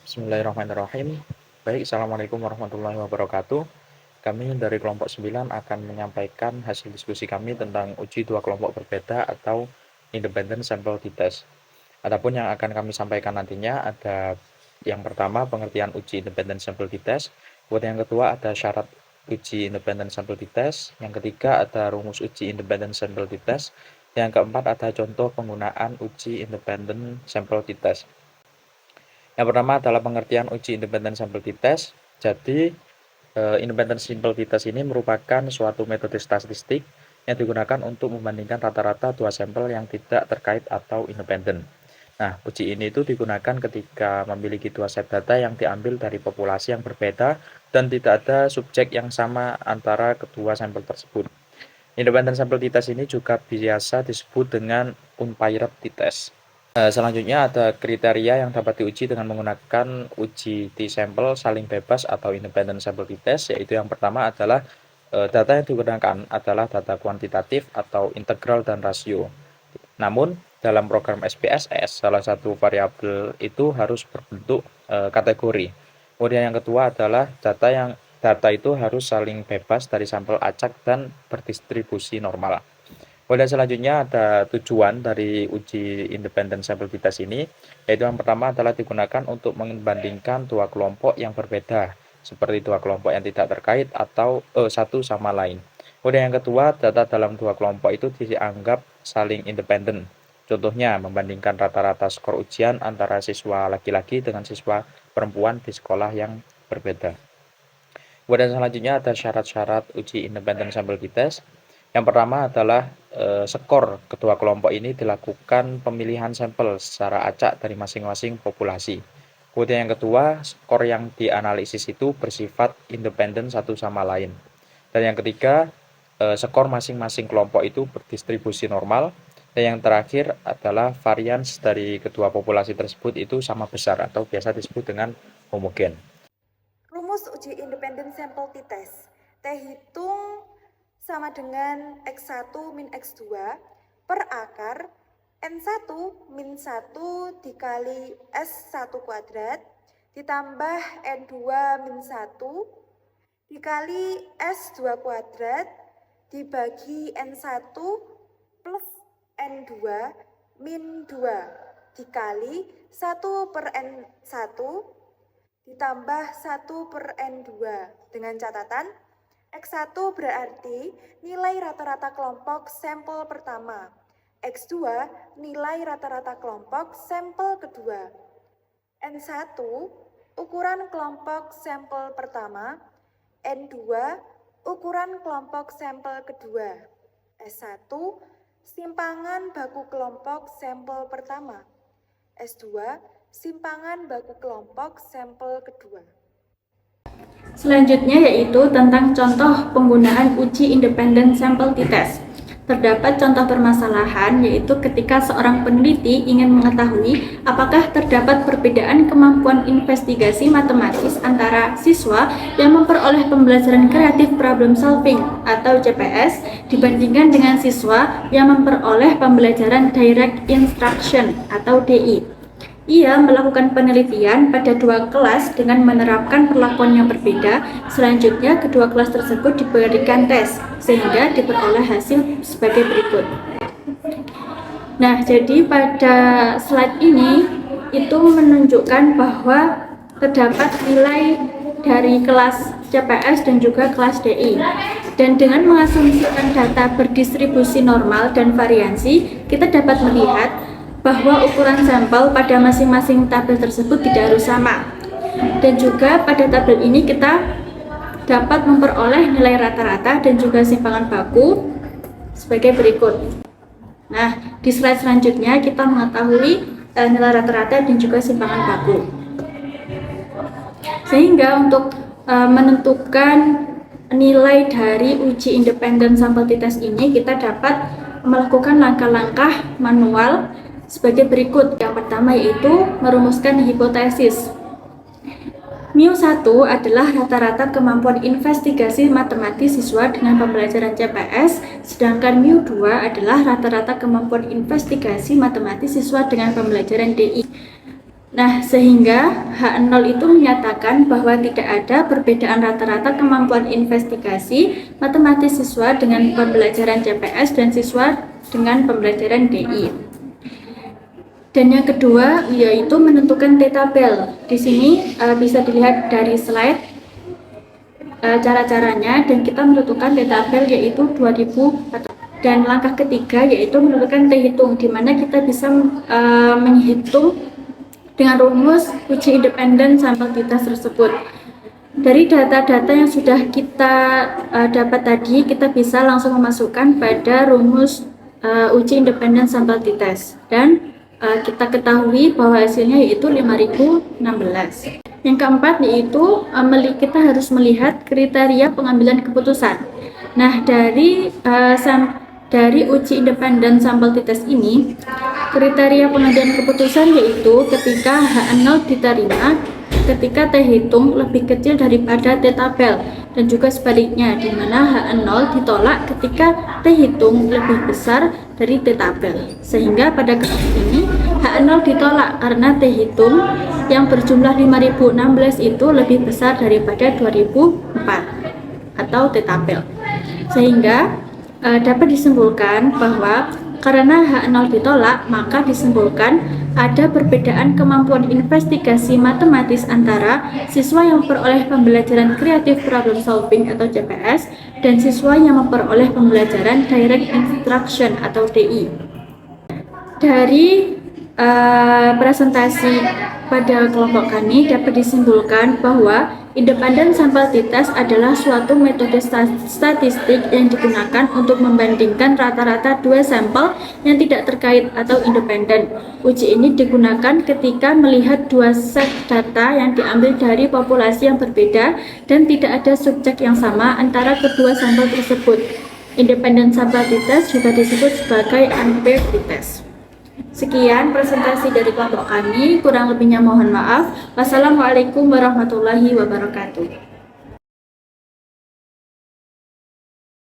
Bismillahirrahmanirrahim. Baik, Assalamualaikum warahmatullahi wabarakatuh. Kami dari kelompok 9 akan menyampaikan hasil diskusi kami tentang uji dua kelompok berbeda atau independent sample t-test. Adapun yang akan kami sampaikan nantinya ada yang pertama pengertian uji independent sample t-test, kemudian yang kedua ada syarat uji independent sample t-test, yang ketiga ada rumus uji independent sample t-test, yang keempat ada contoh penggunaan uji independent sample t-test. Yang pertama adalah pengertian uji independent sample t-test. Jadi, independent sample t-test ini merupakan suatu metode statistik yang digunakan untuk membandingkan rata-rata dua sampel yang tidak terkait atau independen. Nah, uji ini itu digunakan ketika memiliki dua set data yang diambil dari populasi yang berbeda dan tidak ada subjek yang sama antara kedua sampel tersebut. Independent sample t-test ini juga biasa disebut dengan unpaired t-test. Selanjutnya ada kriteria yang dapat diuji dengan menggunakan uji t-sample saling bebas atau independent sample t-test, yaitu yang pertama adalah data yang digunakan adalah data kuantitatif atau integral dan rasio. Namun dalam program SPSS salah satu variabel itu harus berbentuk kategori. Kemudian yang kedua adalah data itu harus saling bebas dari sampel acak dan berdistribusi normal. Kemudian selanjutnya ada tujuan dari uji independent sample t-test ini, yaitu yang pertama adalah digunakan untuk membandingkan dua kelompok yang berbeda, seperti dua kelompok yang tidak terkait atau satu sama lain. Kemudian yang kedua, data dalam dua kelompok itu dianggap saling independen. Contohnya, membandingkan rata-rata skor ujian antara siswa laki-laki dengan siswa perempuan di sekolah yang berbeda. Kemudian selanjutnya ada syarat-syarat uji independent sample t-test. Yang pertama adalah skor kedua kelompok ini dilakukan pemilihan sampel secara acak dari masing-masing populasi. Kemudian yang kedua, skor yang dianalisis itu bersifat independen satu sama lain. Dan yang ketiga, skor masing-masing kelompok itu berdistribusi normal. Dan yang terakhir adalah varians dari kedua populasi tersebut itu sama besar atau biasa disebut dengan homogen. Rumus uji independent sample t-test. T hitung sama dengan X1 min X2 per akar N1 min 1 dikali S1 kuadrat ditambah N2 min 1 dikali S2 kuadrat dibagi N1 plus N2 min 2 dikali 1 per N1 ditambah 1 per N2 dengan catatan X1 berarti nilai rata-rata kelompok sampel pertama. X2 nilai rata-rata kelompok sampel kedua. N1 ukuran kelompok sampel pertama. N2 ukuran kelompok sampel kedua. S1 simpangan baku kelompok sampel pertama. S2 simpangan baku kelompok sampel kedua. Selanjutnya yaitu tentang contoh penggunaan uji independent sample t-test. Terdapat contoh permasalahan yaitu ketika seorang peneliti ingin mengetahui apakah terdapat perbedaan kemampuan investigasi matematis antara siswa yang memperoleh pembelajaran kreatif problem solving atau CPS dibandingkan dengan siswa yang memperoleh pembelajaran direct instruction atau DI. Ia melakukan penelitian pada dua kelas dengan menerapkan perlakuan yang berbeda. Selanjutnya, kedua kelas tersebut diberikan tes, sehingga diperoleh hasil sebagai berikut. Nah, jadi pada slide ini, itu menunjukkan bahwa terdapat nilai dari kelas CPS dan juga kelas DI. Dan dengan mengasumsikan data berdistribusi normal dan variansi, kita dapat melihat bahwa ukuran sampel pada masing-masing tabel tersebut tidak harus sama. Dan juga pada tabel ini kita dapat memperoleh nilai rata-rata dan juga simpangan baku sebagai berikut. Nah, di slide selanjutnya kita mengetahui nilai rata-rata dan juga simpangan baku. Sehingga untuk menentukan nilai dari uji independent sample t-test ini, kita dapat melakukan langkah-langkah manual sebagai berikut. Yang pertama yaitu merumuskan hipotesis. Mu1 adalah rata-rata kemampuan investigasi matematis siswa dengan pembelajaran CPS, sedangkan Mu2 adalah rata-rata kemampuan investigasi matematis siswa dengan pembelajaran DI. Nah, sehingga H0 itu menyatakan bahwa tidak ada perbedaan rata-rata kemampuan investigasi matematis siswa dengan pembelajaran CPS dan siswa dengan pembelajaran DI. Dan yang kedua yaitu menentukan t-tabel. Di sini bisa dilihat dari slide cara-caranya, dan kita menentukan t-tabel yaitu 2000. Dan langkah ketiga yaitu menentukan t-hitung, di mana kita bisa menghitung dengan rumus uji independen sampel t-test tersebut. Dari data-data yang sudah kita dapat tadi, kita bisa langsung memasukkan pada rumus uji independen sampel t-test, dan kita ketahui bahwa hasilnya yaitu 5016. Yang keempat yaitu kita harus melihat kriteria pengambilan keputusan. Nah, dari uji independen sampel t-test ini, kriteria pengambilan keputusan yaitu ketika H0 diterima ketika t-hitung lebih kecil daripada t-tabel, dan juga sebaliknya, di mana H0 ditolak ketika t-hitung lebih besar dari t-tabel. Sehingga pada kasus ini H0 ditolak karena t-hitung yang berjumlah 5016 itu lebih besar daripada 2004 atau t-tabel. Sehingga dapat disimpulkan bahwa karena H0 ditolak, maka disimpulkan ada perbedaan kemampuan investigasi matematis antara siswa yang memperoleh pembelajaran Creative Problem Solving atau CPS dan siswa yang memperoleh pembelajaran Direct Instruction atau DI. Dari presentasi pada kelompok kami dapat disimpulkan bahwa independent sample t-test adalah suatu metode statistik yang digunakan untuk membandingkan rata-rata dua sampel yang tidak terkait atau independen. Uji ini digunakan ketika melihat dua set data yang diambil dari populasi yang berbeda dan tidak ada subjek yang sama antara kedua sampel tersebut. Independent sample t-test juga disebut sebagai unpaired t-test. Sekian presentasi dari kelompok kami, kurang lebihnya mohon maaf. Wassalamualaikum warahmatullahi wabarakatuh.